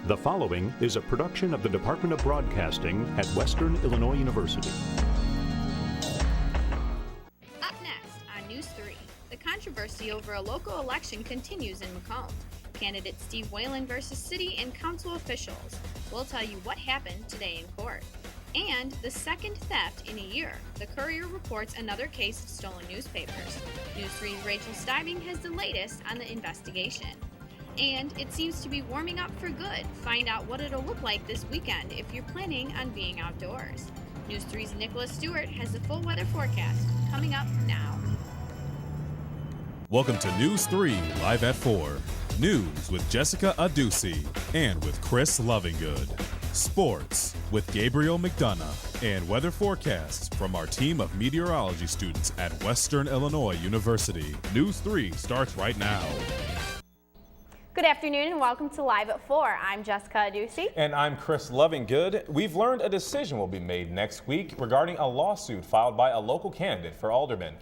The following is a production of the Department of Broadcasting at Western Illinois University. Up next on News 3, the controversy over a local election continues in Macomb. Candidate Steve Wailand versus city and council officials. We'll tell you what happened today in court. And the second theft in a year. The Courier reports another case of stolen newspapers. News 3's Rachel Stibing has the latest on the investigation. And it seems to be warming up for good. Find out what it'll look like this weekend if you're planning on being outdoors. News 3's Nicholas Stewart has the full weather forecast coming up now. Welcome to News 3 Live at 4. News with Jessica Adusi and with Chris Lovingood. Sports with Gabriel McDonough and weather forecasts from our team of meteorology students at Western Illinois University. News 3 starts right now. Good afternoon and welcome to Live at 4. I'm Jessica Adusi. And I'm Chris Lovingood. We've learned a decision will be made next week regarding a lawsuit filed by a local candidate for alderman.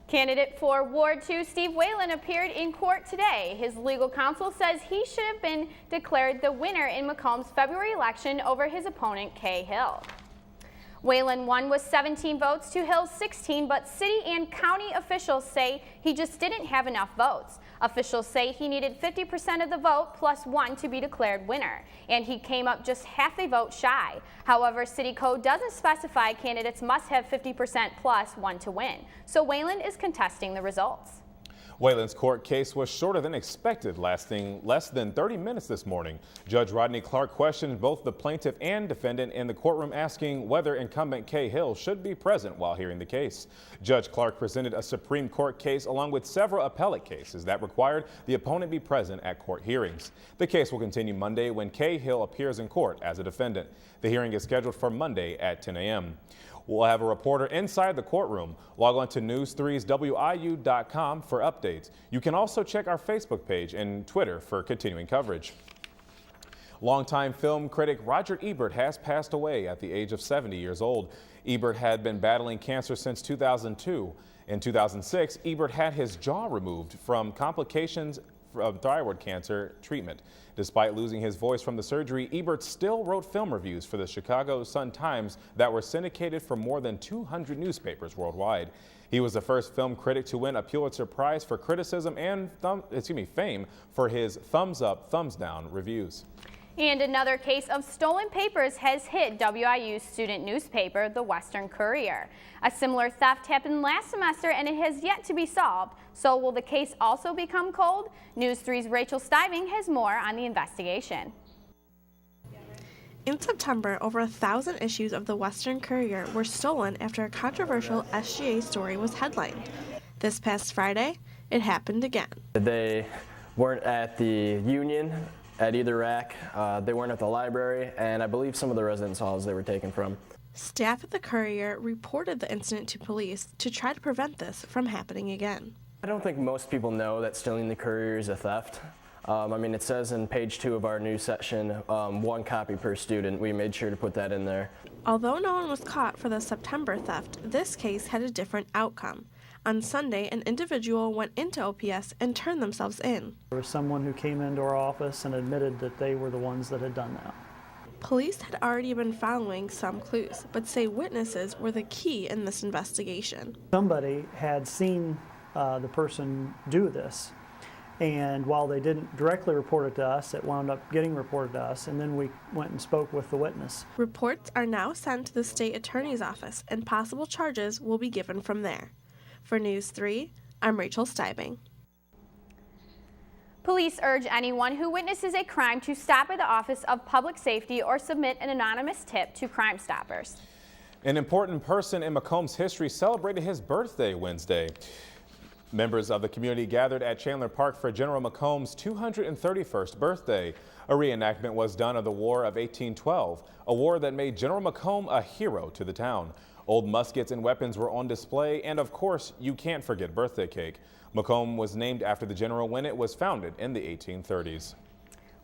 Candidate for Ward 2, Steve Wailand, appeared in court today. His legal counsel says he should have been declared the winner in Macomb's February election over his opponent, Kay Hill. Wailand won with 17 votes to Hill's 16, but city and county officials say he just didn't have enough votes. Officials say he needed 50% of the vote plus one to be declared winner, and he came up just half a vote shy. However, city code doesn't specify candidates must have 50% plus one to win, so Wailand is contesting the results. Wailand's court case was shorter than expected, lasting less than 30 minutes this morning. Judge Rodney Clark questioned both the plaintiff and defendant in the courtroom, asking whether incumbent Kay Hill should be present while hearing the case. Judge Clark presented a Supreme Court case along with several appellate cases that required the opponent be present at court hearings. The case will continue Monday when Kay Hill appears in court as a defendant. The hearing is scheduled for Monday at 10 a.m. We'll have a reporter inside the courtroom. Log on to News3's WIU.com for updates. You can also check our Facebook page and Twitter for continuing coverage. Longtime film critic Roger Ebert has passed away at the age of 70 years old. Ebert had been battling cancer since 2002. In 2006, Ebert had his jaw removed from complications of thyroid cancer treatment. Despite losing his voice from the surgery, Ebert still wrote film reviews for the Chicago Sun-Times that were syndicated for more than 200 newspapers worldwide. He was the first film critic to win a Pulitzer Prize for criticism and fame for his thumbs up, thumbs down reviews. And another case of stolen papers has hit WIU's student newspaper, the Western Courier. A similar theft happened last semester and it has yet to be solved. So will the case also become cold? News 3's Rachel Stibing has more on the investigation. In September, over 1,000 issues of the Western Courier were stolen after a controversial SGA story was headlined. This past Friday, it happened again. They weren't at the Union at either rack, they weren't at the library, and I believe some of the residence halls they were taken from. Staff at the Courier reported the incident to police to try to prevent this from happening again. I don't think most people know that stealing the Courier is a theft. I mean, it says in page 2 of our news section, 1 copy per student. We made sure to put that in there. Although no one was caught for the September theft, this case had a different outcome. On Sunday, an individual went into OPS and turned themselves in. There was someone who came into our office and admitted that they were the ones that had done that. Police had already been following some clues, but say witnesses were the key in this investigation. Somebody had seen the person do this, and while they didn't directly report it to us, it wound up getting reported to us, and then we went and spoke with the witness. Reports are now sent to the state attorney's office, and possible charges will be given from there. For News 3, I'm Rachel Stibing. Police urge anyone who witnesses a crime to stop by the Office of Public Safety or submit an anonymous tip to Crime Stoppers. An important person in Macomb's history celebrated his birthday Wednesday. Members of the community gathered at Chandler Park for General Macomb's 231st birthday. A reenactment was done of the War of 1812, a war that made General Macomb a hero to the town. Old muskets and weapons were on display, and of course, you can't forget birthday cake. Macomb was named after the general when it was founded in the 1830s.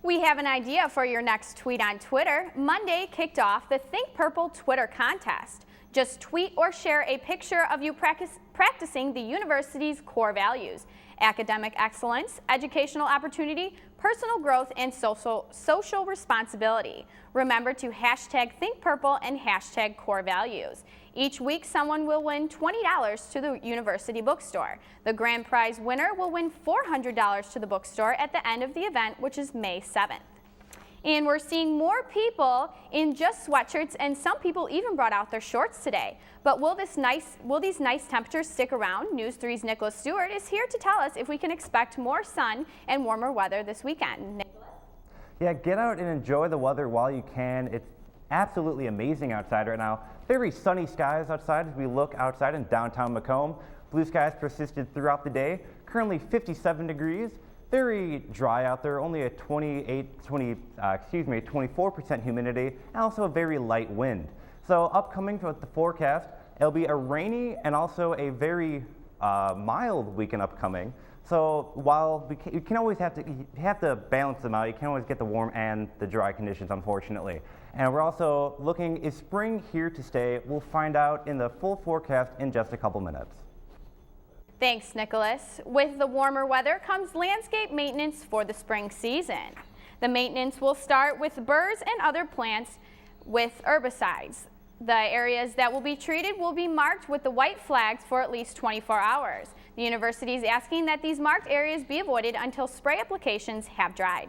We have an idea for your next tweet on Twitter. Monday kicked off the Think Purple Twitter contest. Just tweet or share a picture of you practicing the university's core values: academic excellence, educational opportunity, personal growth, and social responsibility. Remember to hashtag Think Purple and hashtag Core Values. Each week, someone will win $20 to the University Bookstore. The grand prize winner will win $400 to the bookstore at the end of the event, which is May 7th. And we're seeing more people in just sweatshirts, and some people even brought out their shorts today. But will these nice temperatures stick around? News 3's Nicholas Stewart is here to tell us if we can expect more sun and warmer weather this weekend. Nicholas? Yeah, get out and enjoy the weather while you can. It's absolutely amazing outside right now. Very sunny skies outside as we look outside in downtown Macomb. Blue skies persisted throughout the day. Currently 57 degrees. Very dry out there, only a 24% humidity, and also a very light wind. So upcoming with the forecast, it'll be a rainy and also a very mild weekend upcoming. So while you have to balance them out, you can't always get the warm and the dry conditions, unfortunately. And we're also looking, is spring here to stay? We'll find out in the full forecast in just a couple minutes. Thanks, Nicholas. With the warmer weather comes landscape maintenance for the spring season. The maintenance will start with burrs and other plants with herbicides. The areas that will be treated will be marked with the white flags for at least 24 hours. The university is asking that these marked areas be avoided until spray applications have dried.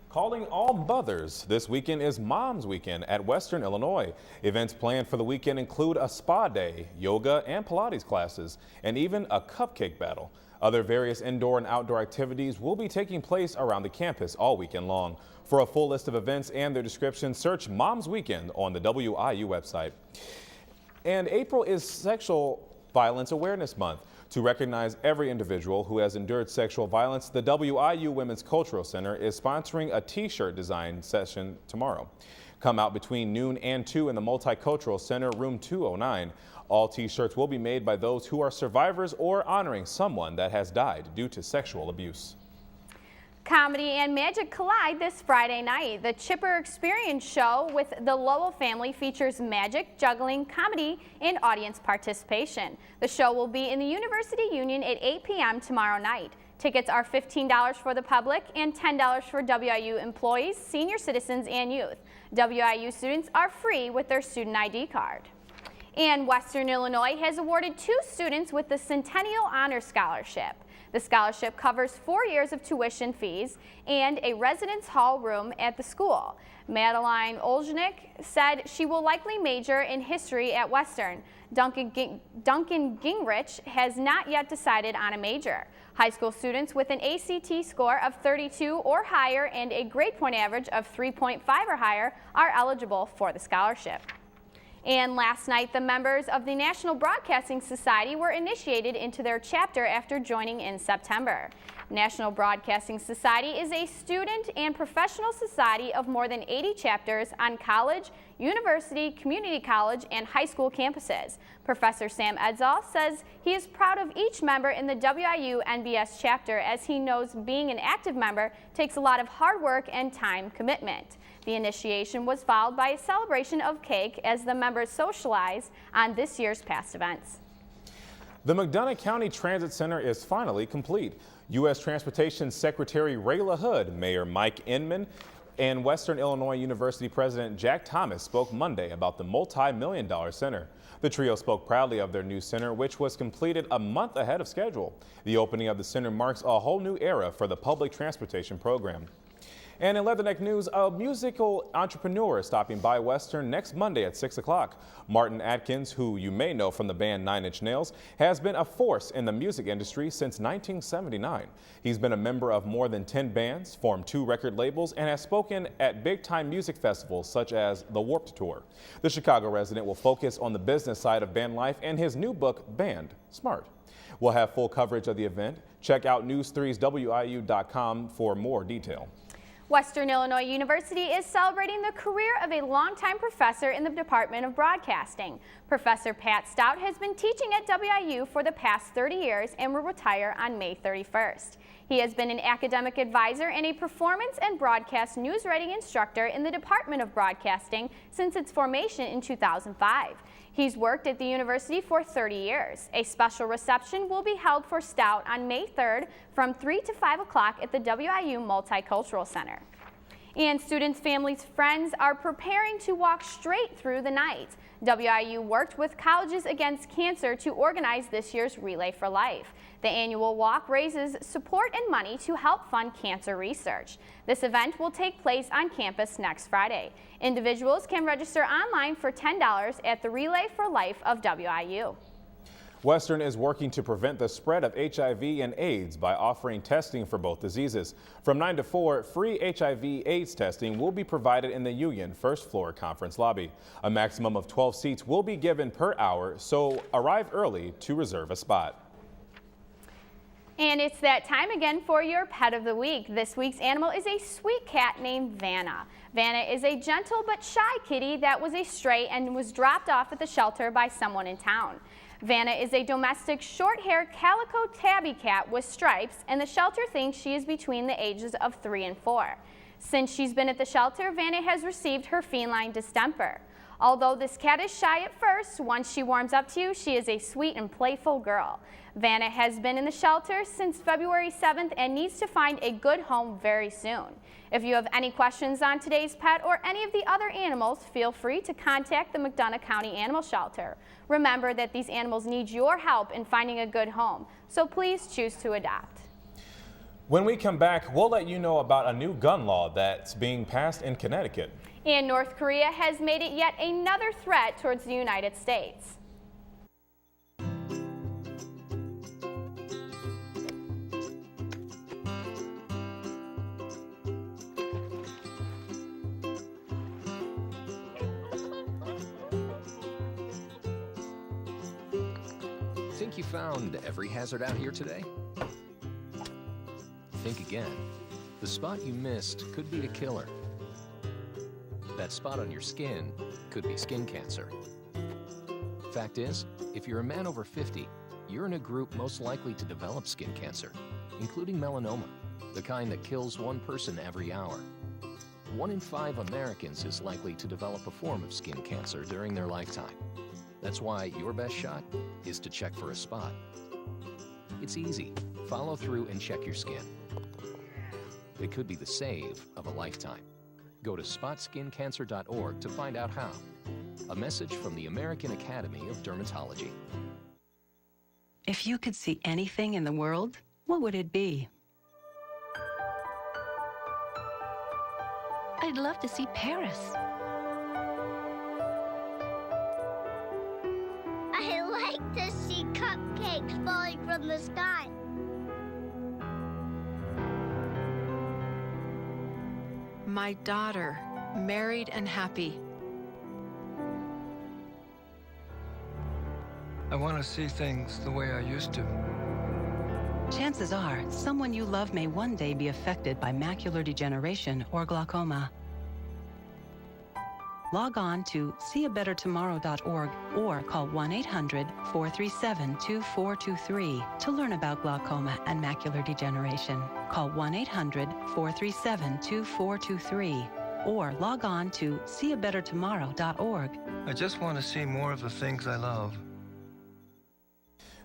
Calling all mothers, this weekend is Mom's Weekend at Western Illinois. Events planned for the weekend include a spa day, yoga and Pilates classes, and even a cupcake battle. Other various indoor and outdoor activities will be taking place around the campus all weekend long. For a full list of events and their descriptions, search Mom's Weekend on the WIU website. And April is Sexual Violence Awareness Month. To recognize every individual who has endured sexual violence, the WIU Women's Cultural Center is sponsoring a t-shirt design session tomorrow. Come out between noon and 2 in the Multicultural Center, room 209. All t-shirts will be made by those who are survivors or honoring someone that has died due to sexual abuse. Comedy and magic collide this Friday night. The Chipper Experience show with the Lowell family features magic, juggling, comedy, and audience participation. The show will be in the University Union at 8 p.m. tomorrow night. Tickets are $15 for the public and $10 for WIU employees, senior citizens, and youth. WIU students are free with their student ID card. And Western Illinois has awarded 2 students with the Centennial Honor Scholarship. The scholarship covers 4 years of tuition fees and a residence hall room at the school. Madeline Olznik said she will likely major in history at Western. Duncan Gingrich has not yet decided on a major. High school students with an ACT score of 32 or higher and a grade point average of 3.5 or higher are eligible for the scholarship. And last night, the members of the National Broadcasting Society were initiated into their chapter after joining in September. National Broadcasting Society is a student and professional society of more than 80 chapters on college, university, community college, and high school campuses. Professor Sam Edzall says he is proud of each member in the WIU NBS chapter, as he knows being an active member takes a lot of hard work and time commitment. The initiation was followed by a celebration of cake as the members socialized on this year's past events. The McDonough County Transit Center is finally complete. U.S. Transportation Secretary Ray LaHood, Mayor Mike Inman, and Western Illinois University President Jack Thomas spoke Monday about the multi-million-dollar center. The trio spoke proudly of their new center, which was completed a month ahead of schedule. The opening of the center marks a whole new era for the public transportation program. And in Leatherneck News, a musical entrepreneur is stopping by Western next Monday at 6 o'clock. Martin Atkins, who you may know from the band 9 Inch Nails, has been a force in the music industry since 1979. He's been a member of more than 10 bands, formed 2 record labels, and has spoken at big-time music festivals such as the Warped Tour. The Chicago resident will focus on the business side of band life and his new book, Band Smart. We'll have full coverage of the event. Check out News3's WIU.com for more detail. Western Illinois University is celebrating the career of a longtime professor in the Department of Broadcasting. Professor Pat Stout has been teaching at WIU for the past 30 years and will retire on May 31st. He has been an academic advisor and a performance and broadcast news writing instructor in the Department of Broadcasting since its formation in 2005. He's worked at the university for 30 years. A special reception will be held for Stout on May 3rd from 3 to 5 o'clock at the WIU Multicultural Center. And students, families, friends are preparing to walk straight through the night. WIU worked with Colleges Against Cancer to organize this year's Relay for Life. The annual walk raises support and money to help fund cancer research. This event will take place on campus next Friday. Individuals can register online for $10 at the Relay for Life of WIU. Western is working to prevent the spread of HIV and AIDS by offering testing for both diseases. From 9 to 4, free HIV/AIDS testing will be provided in the Union first floor conference lobby. A maximum of 12 seats will be given per hour, so arrive early to reserve a spot. And it's that time again for your pet of the week. This week's animal is a sweet cat named Vanna. Vanna is a gentle but shy kitty that was a stray and was dropped off at the shelter by someone in town. Vanna is a domestic short-haired calico tabby cat with stripes, and the shelter thinks she is between the ages of 3 and 4. Since she's been at the shelter, Vanna has received her feline distemper. Although this cat is shy at first, once she warms up to you, she is a sweet and playful girl. Vanna has been in the shelter since February 7th and needs to find a good home very soon. If you have any questions on today's pet or any of the other animals, feel free to contact the McDonough County Animal Shelter. Remember that these animals need your help in finding a good home, so please choose to adopt. When we come back, we'll let you know about a new gun law that's being passed in Connecticut. And North Korea has made it yet another threat towards the United States. Think you found every hazard out here today? Think again. The spot you missed could be a killer. That spot on your skin could be skin cancer. Fact is, if you're a man over 50, you're in a group most likely to develop skin cancer, including melanoma, the kind that kills one person every hour. 1 in 5 Americans is likely to develop a form of skin cancer during their lifetime. That's why your best shot is to check for a spot. It's easy. Follow through and check your skin. It could be the save of a lifetime. Go to spotskincancer.org to find out how. A message from the American Academy of Dermatology. If you could see anything in the world, what would it be? I'd love to see Paris. I like to see cupcakes falling from the sky. My daughter, married and happy. I want to see things the way I used to. Chances are, someone you love may one day be affected by macular degeneration or glaucoma. Log on to seeabettertomorrow.org or call 1-800-437-2423 to learn about glaucoma and macular degeneration. Call 1-800-437-2423 or log on to seeabettertomorrow.org. I just want to see more of the things I love.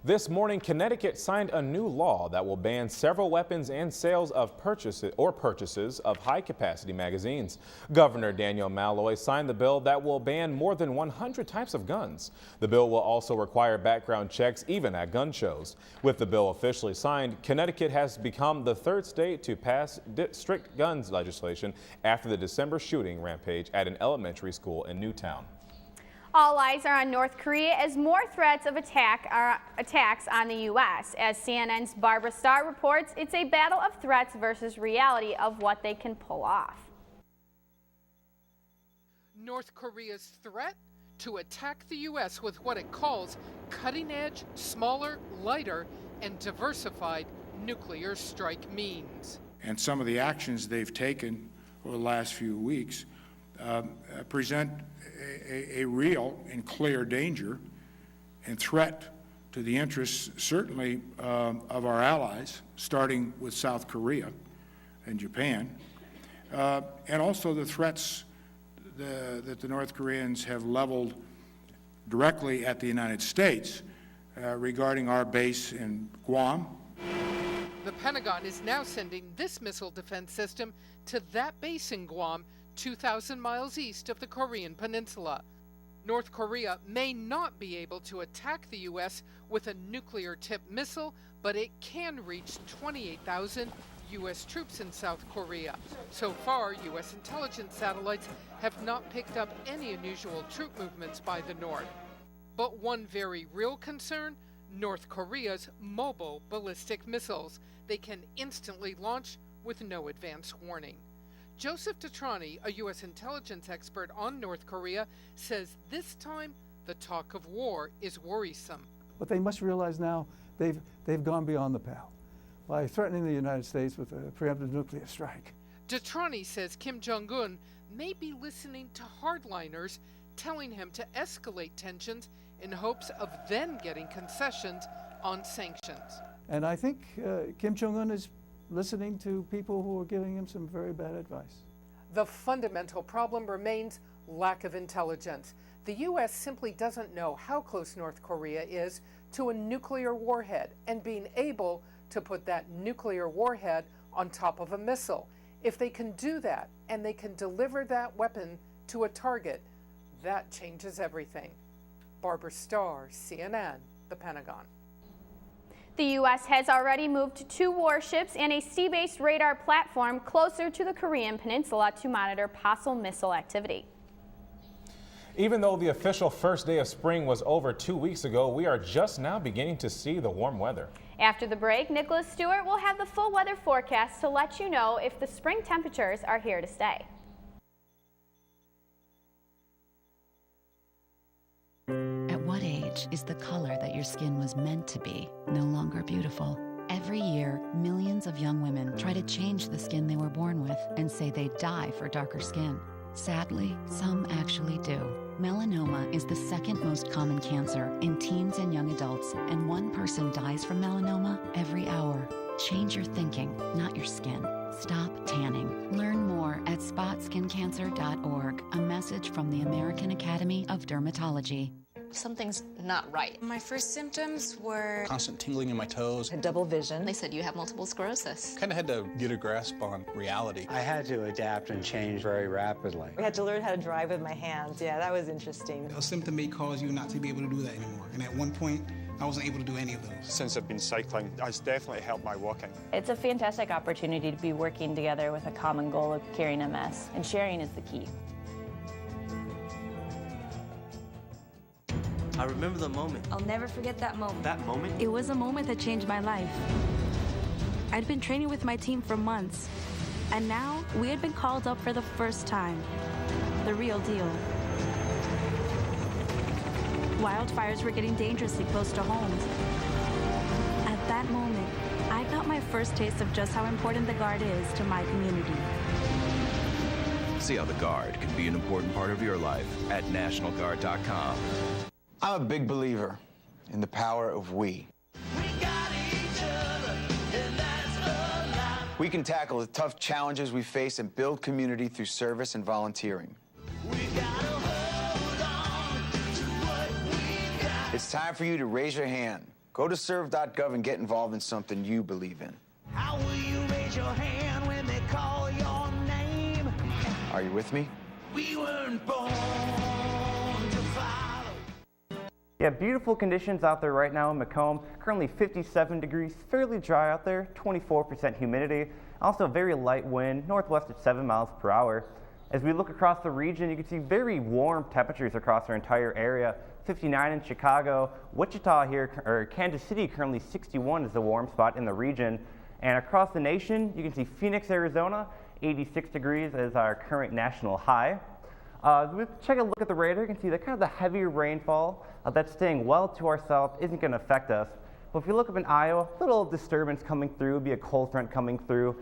This morning, Connecticut signed a new law that will ban several weapons and sales of purchases of high-capacity magazines. Governor Daniel Malloy signed the bill that will ban more than 100 types of guns. The bill will also require background checks even at gun shows. With the bill officially signed, Connecticut has become the 3rd state to pass strict guns legislation after the December shooting rampage at an elementary school in Newtown. All eyes are on North Korea as more threats of attacks on the U.S. As CNN's Barbara Starr reports, it's a battle of threats versus reality of what they can pull off. North Korea's threat to attack the U.S. with what it calls cutting-edge, smaller, lighter, and diversified nuclear strike means. And some of the actions they've taken over the last few weeks present a real and clear danger and threat to the interests, certainly, of our allies, starting with South Korea and Japan, and also the threats that the North Koreans have leveled directly at the United States regarding our base in Guam The Pentagon is now sending this missile defense system to that base in Guam, 2,000 miles east of the Korean Peninsula. North Korea may not be able to attack the U.S. with a nuclear-tipped missile, but it can reach 28,000 U.S. troops in South Korea. So far, U.S. intelligence satellites have not picked up any unusual troop movements by the North. But one very real concern, North Korea's mobile ballistic missiles. They can instantly launch with no advance warning. Joseph Detrani, a U.S. intelligence expert on North Korea, says this time the talk of war is worrisome. But they must realize now they've gone beyond the pale by threatening the United States with a preemptive nuclear strike. Detrani says Kim Jong-un may be listening to hardliners telling him to escalate tensions in hopes of then getting concessions on sanctions. And I think Kim Jong-un is listening to people who are giving him some very bad advice. The fundamental problem remains lack of intelligence. The U.S. simply doesn't know how close North Korea is to a nuclear warhead and being able to put that nuclear warhead on top of a missile. If they can do that and they can deliver that weapon to a target, that changes everything. Barbara Starr, CNN, the Pentagon. The U.S. has already moved 2 warships and a sea-based radar platform closer to the Korean Peninsula to monitor possible missile activity. Even though the official first day of spring was over 2 weeks ago, we are just now beginning to see the warm weather. After the break, Nicholas Stewart will have the full weather forecast to let you know if the spring temperatures are here to stay. At what age is the color that your skin was meant to be no longer beautiful? Every year, millions of young women try to change the skin they were born with and say they'd die for darker skin. Sadly, some actually do. Melanoma is the second most common cancer in teens and young adults, and 1 person dies from melanoma every hour. Change your thinking, not your skin. Stop tanning. Learn more at spotskincancer.org. A message from the American Academy of Dermatology. Something's not right. My first symptoms were constant tingling in my toes, double vision. They said you have multiple sclerosis. Kind of had to get a grasp on reality. I had to adapt and change very rapidly. We had to learn how to drive with my hands. Yeah, that was interesting. A symptom may cause you not to be able to do that anymore. And at one point, I wasn't able to do any of those. Since I've been cycling, it's definitely helped my walking. It's a fantastic opportunity to be working together with a common goal of curing MS, and sharing is the key. I remember the moment. I'll never forget that moment. That moment? It was a moment that changed my life. I'd been training with my team for months, and now we had been called up for the first time. The real deal. Wildfires were getting dangerously close to homes. At that moment, I got my first taste of just how important the Guard is to my community. See how the Guard can be an important part of your life at NationalGuard.com. I'm a big believer in the power of we. We can tackle the tough challenges we face and build community through service and volunteering. It's time for you to raise your hand. Go to serve.gov and get involved in something you believe in. How will you raise your hand when they call your name? Are you with me? We weren't born to follow. Yeah, beautiful conditions out there right now in Macomb. Currently 57 degrees, fairly dry out there, 24% humidity. Also very light wind, northwest at 7 miles per hour. As we look across the region, you can see very warm temperatures across our entire area. 59 in Chicago, Wichita here, or Kansas City, currently 61 is the warm spot in the region. And across the nation, you can see Phoenix, Arizona, 86 degrees is our current national high. We check a look at the radar. You can see that kind of the heavier rainfall that's staying well to our south isn't going to affect us. But if you look up in Iowa, a little disturbance coming through, be a cold front coming through.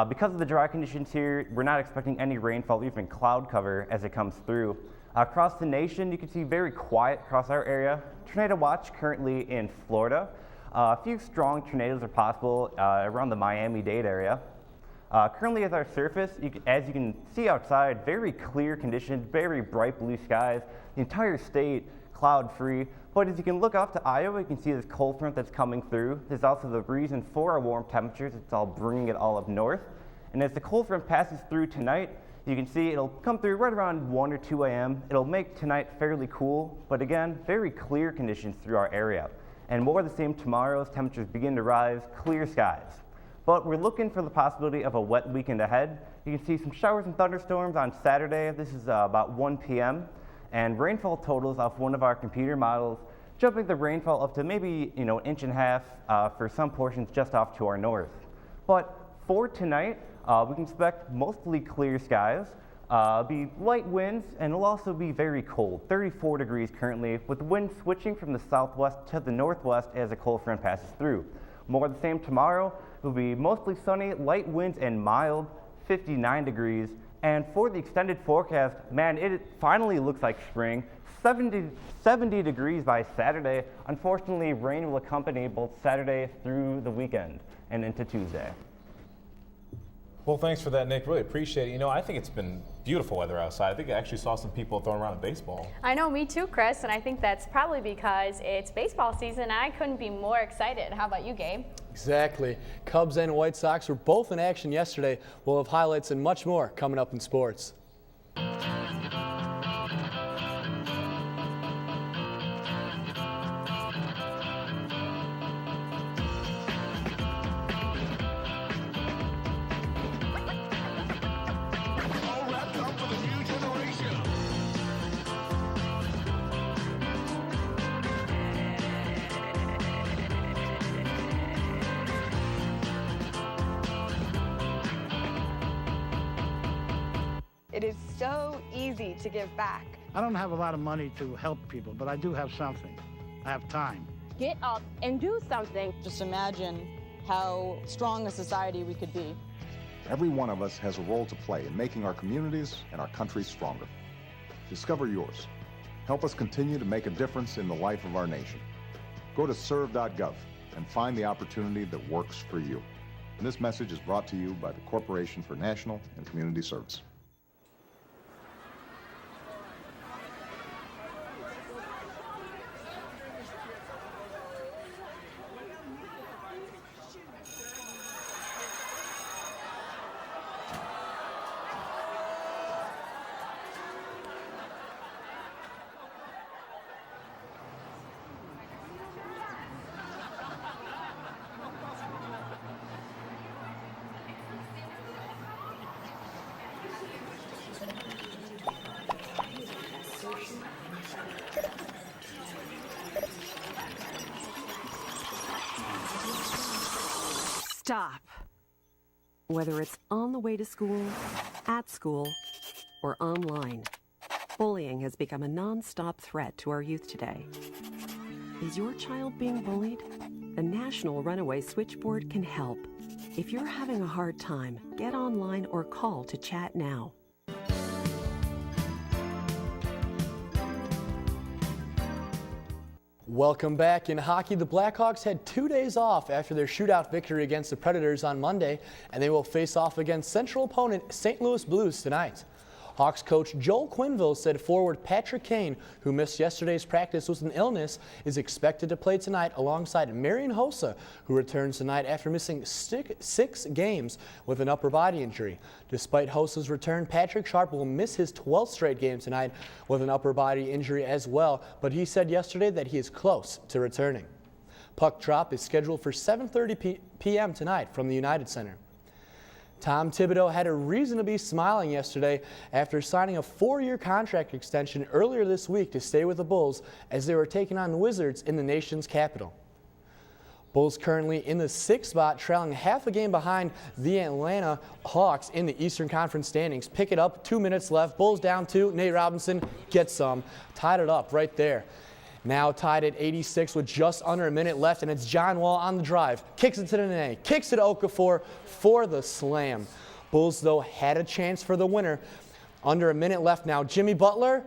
Because of the dry conditions here, we're not expecting any rainfall, even cloud cover as it comes through. Across the nation, you can see very quiet across our area. Tornado watch currently in Florida. A few strong tornadoes are possible around the Miami-Dade area. Currently as our surface, as you can see outside, very clear conditions, very bright blue skies. The entire state cloud-free. But as you can look off to Iowa, you can see this cold front that's coming through. There's also the reason for our warm temperatures. It's all bringing it all up north. And as the cold front passes through tonight, you can see it'll come through right around 1 or 2 a.m. It'll make tonight fairly cool, but again, very clear conditions through our area. And more of the same tomorrow as temperatures begin to rise, clear skies. But we're looking for the possibility of a wet weekend ahead. You can see some showers and thunderstorms on Saturday. This is about 1 p.m. And rainfall totals off one of our computer models, jumping the rainfall up to maybe an inch and a half for some portions just off to our north. But for tonight, we can expect mostly clear skies, be light winds, and it'll also be very cold, 34 degrees currently, with the wind switching from the southwest to the northwest as the cold front passes through. More of the same tomorrow. It will be mostly sunny, light winds, and mild, 59 degrees. And for the extended forecast, man, it finally looks like spring. 70 degrees by Saturday. Unfortunately, rain will accompany both Saturday through the weekend and into Tuesday. Well, thanks for that, Nick. Really appreciate it. I think it's been beautiful weather outside. I think I actually saw some people throwing around a baseball. I know, me too, Chris, and I think that's probably because it's baseball season. I couldn't be more excited. How about you, Gabe? Exactly. Cubs and White Sox were both in action yesterday. We'll have highlights and much more coming up in sports. It is so easy to give back. I don't have a lot of money to help people, but I do have something. I have time. Get up and do something. Just imagine how strong a society we could be. Every one of us has a role to play in making our communities and our country stronger. Discover yours. Help us continue to make a difference in the life of our nation. Go to serve.gov and find the opportunity that works for you. And this message is brought to you by the Corporation for National and Community Service. Stop. Whether it's on the way to school, at school, or online, bullying has become a non-stop threat to our youth today. Is your child being bullied? The National Runaway Switchboard can help. If you're having a hard time, get online or call to chat now. Welcome back. In hockey, the Blackhawks had 2 days off after their shootout victory against the Predators on Monday, and they will face off against central opponent St. Louis Blues tonight. Hawks coach Joel Quenneville said forward Patrick Kane, who missed yesterday's practice with an illness, is expected to play tonight alongside Marian Hossa, who returns tonight after missing 6 games with an upper body injury. Despite Hossa's return, Patrick Sharp will miss his 12th straight game tonight with an upper body injury as well, but he said yesterday that he is close to returning. Puck drop is scheduled for 7:30 p.m. tonight from the United Center. Tom Thibodeau had a reason to be smiling yesterday after signing a 4-year contract extension earlier this week to stay with the Bulls as they were taking on the Wizards in the nation's capital. Bulls currently in the 6th spot, trailing half a game behind the Atlanta Hawks in the Eastern Conference standings. Pick it up, 2 minutes left. Bulls down 2. Nate Robinson gets some. Tied it up right there. Now tied at 86 with just under a minute left, and it's John Wall on the drive. Kicks it to the net. Kicks it to Okafor for the slam. Bulls, though, had a chance for the winner. Under a minute left now. Jimmy Butler,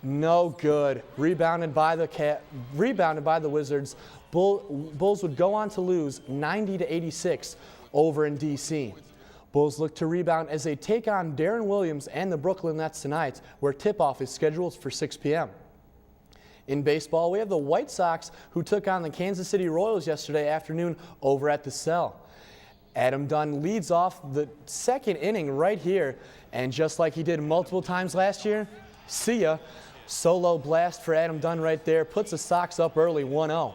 no good. Rebounded by the Wizards. Bulls would go on to lose 90-86 over in D.C. Bulls look to rebound as they take on Darren Williams and the Brooklyn Nets tonight, where tip-off is scheduled for 6 p.m. In baseball, we have the White Sox who took on the Kansas City Royals yesterday afternoon over at the Cell. Adam Dunn leads off the second inning right here, and just like he did multiple times last year, see ya. Solo blast for Adam Dunn right there, puts the Sox up early 1-0.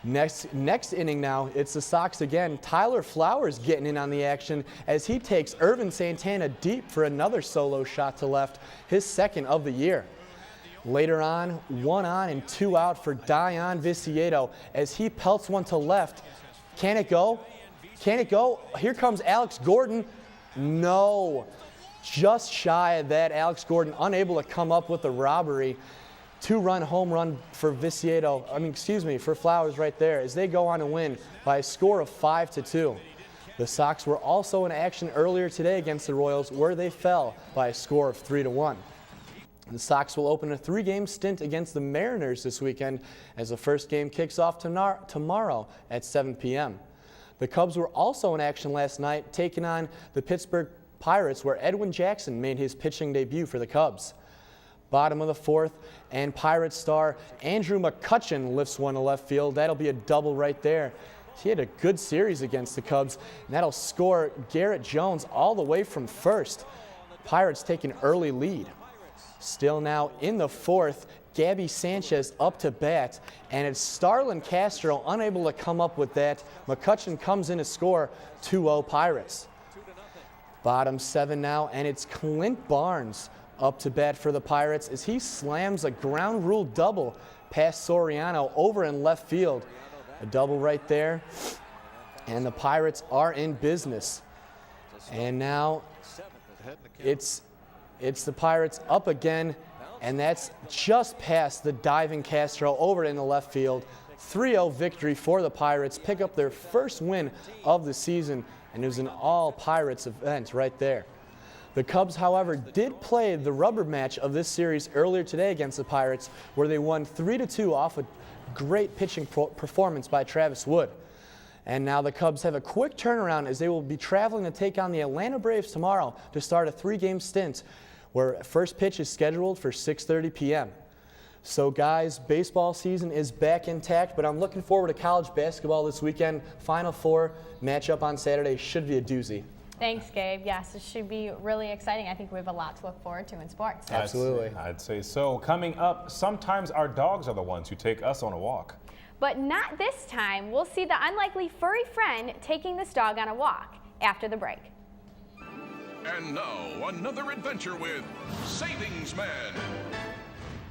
Next inning now, it's the Sox again. Tyler Flowers getting in on the action as he takes Irvin Santana deep for another solo shot to left, his second of the year. Later on, 1 on and 2 out for Dion Viciedo as he pelts one to left. Can it go? Can it go? Here comes Alex Gordon. No. Just shy of that, Alex Gordon unable to come up with the robbery. 2-run home run for for Flowers right there as they go on to win by a score of 5-2. The Sox were also in action earlier today against the Royals where they fell by a score of 3-1. The Sox will open a 3-game stint against the Mariners this weekend as the first game kicks off tomorrow at 7 p.m. The Cubs were also in action last night, taking on the Pittsburgh Pirates, where Edwin Jackson made his pitching debut for the Cubs. Bottom of the fourth, and Pirates star Andrew McCutchen lifts one to left field. That'll be a double right there. He had a good series against the Cubs, and that'll score Garrett Jones all the way from first. Pirates take an early lead. Still now in the fourth, Gabby Sanchez up to bat, and it's Starlin Castro unable to come up with that. McCutchen comes in to score 2-0 Pirates. Bottom 7 now, and it's Clint Barnes up to bat for the Pirates as he slams a ground rule double past Soriano over in left field. A double right there, and the Pirates are in business. And now it's the Pirates up again, and that's just past the diving Castro over in the left field. 3-0 victory for the Pirates, pick up their first win of the season, and it was an all-Pirates event right there. The Cubs, however, did play the rubber match of this series earlier today against the Pirates, where they won 3-2 off a great pitching performance by Travis Wood. And now the Cubs have a quick turnaround as they will be traveling to take on the Atlanta Braves tomorrow to start a 3-game stint, where first pitch is scheduled for 6:30 p.m. So guys, baseball season is back intact, but I'm looking forward to college basketball this weekend. Final Four matchup on Saturday should be a doozy. Thanks, Gabe. Yes, it should be really exciting. I think we have a lot to look forward to in sports. Absolutely. I'd say so. Coming up, sometimes our dogs are the ones who take us on a walk. But not this time. We'll see the unlikely furry friend taking this dog on a walk after the break. And now, another adventure with Savings Man.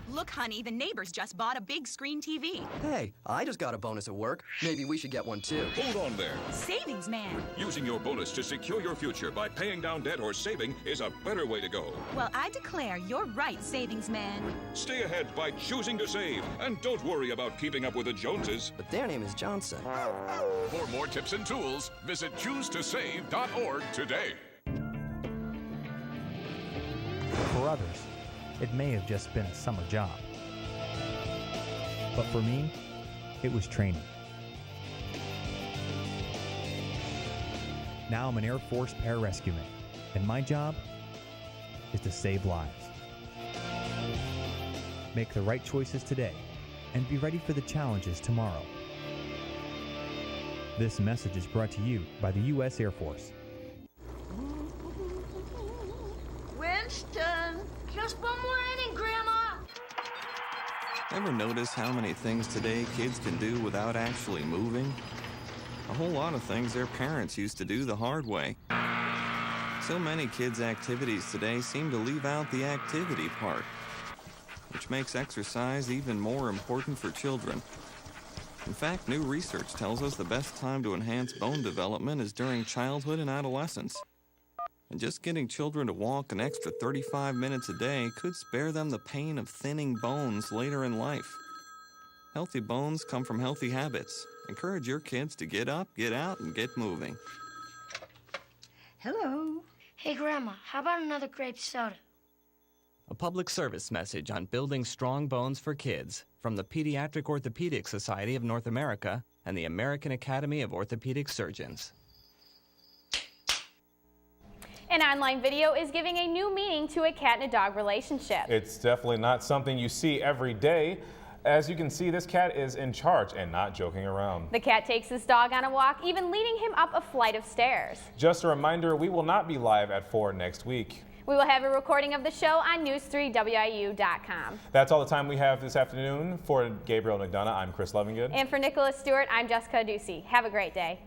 Look, honey, the neighbors just bought a big screen TV. Hey, I just got a bonus at work. Maybe we should get one too. Hold on there. Savings Man. Using your bonus to secure your future by paying down debt or saving is a better way to go. Well, I declare you're right, Savings Man. Stay ahead by choosing to save. And don't worry about keeping up with the Joneses. But their name is Johnson. For more tips and tools, visit choosetosave.org today. For others, it may have just been a summer job. But for me, it was training. Now I'm an Air Force pararescueman, and my job is to save lives. Make the right choices today, and be ready for the challenges tomorrow. This message is brought to you by the U.S. Air Force. Winston, just one more inning, Grandma. Ever notice how many things today kids can do without actually moving? A whole lot of things their parents used to do the hard way. So many kids' activities today seem to leave out the activity part, which makes exercise even more important for children. In fact, new research tells us the best time to enhance bone development is during childhood and adolescence. And just getting children to walk an extra 35 minutes a day could spare them the pain of thinning bones later in life. Healthy bones come from healthy habits. Encourage your kids to get up, get out, and get moving. Hello. Hey, Grandma, how about another grape soda? A public service message on building strong bones for kids from the Pediatric Orthopedic Society of North America and the American Academy of Orthopedic Surgeons. An online video is giving a new meaning to a cat and a dog relationship. It's definitely not something you see every day. As you can see, this cat is in charge and not joking around. The cat takes his dog on a walk, even leading him up a flight of stairs. Just a reminder, we will not be live at 4 next week. We will have a recording of the show on news3wiu.com. That's all the time we have this afternoon. For Gabriel McDonough, I'm Chris Lovingood. And for Nicholas Stewart, I'm Jessica Ducey. Have a great day.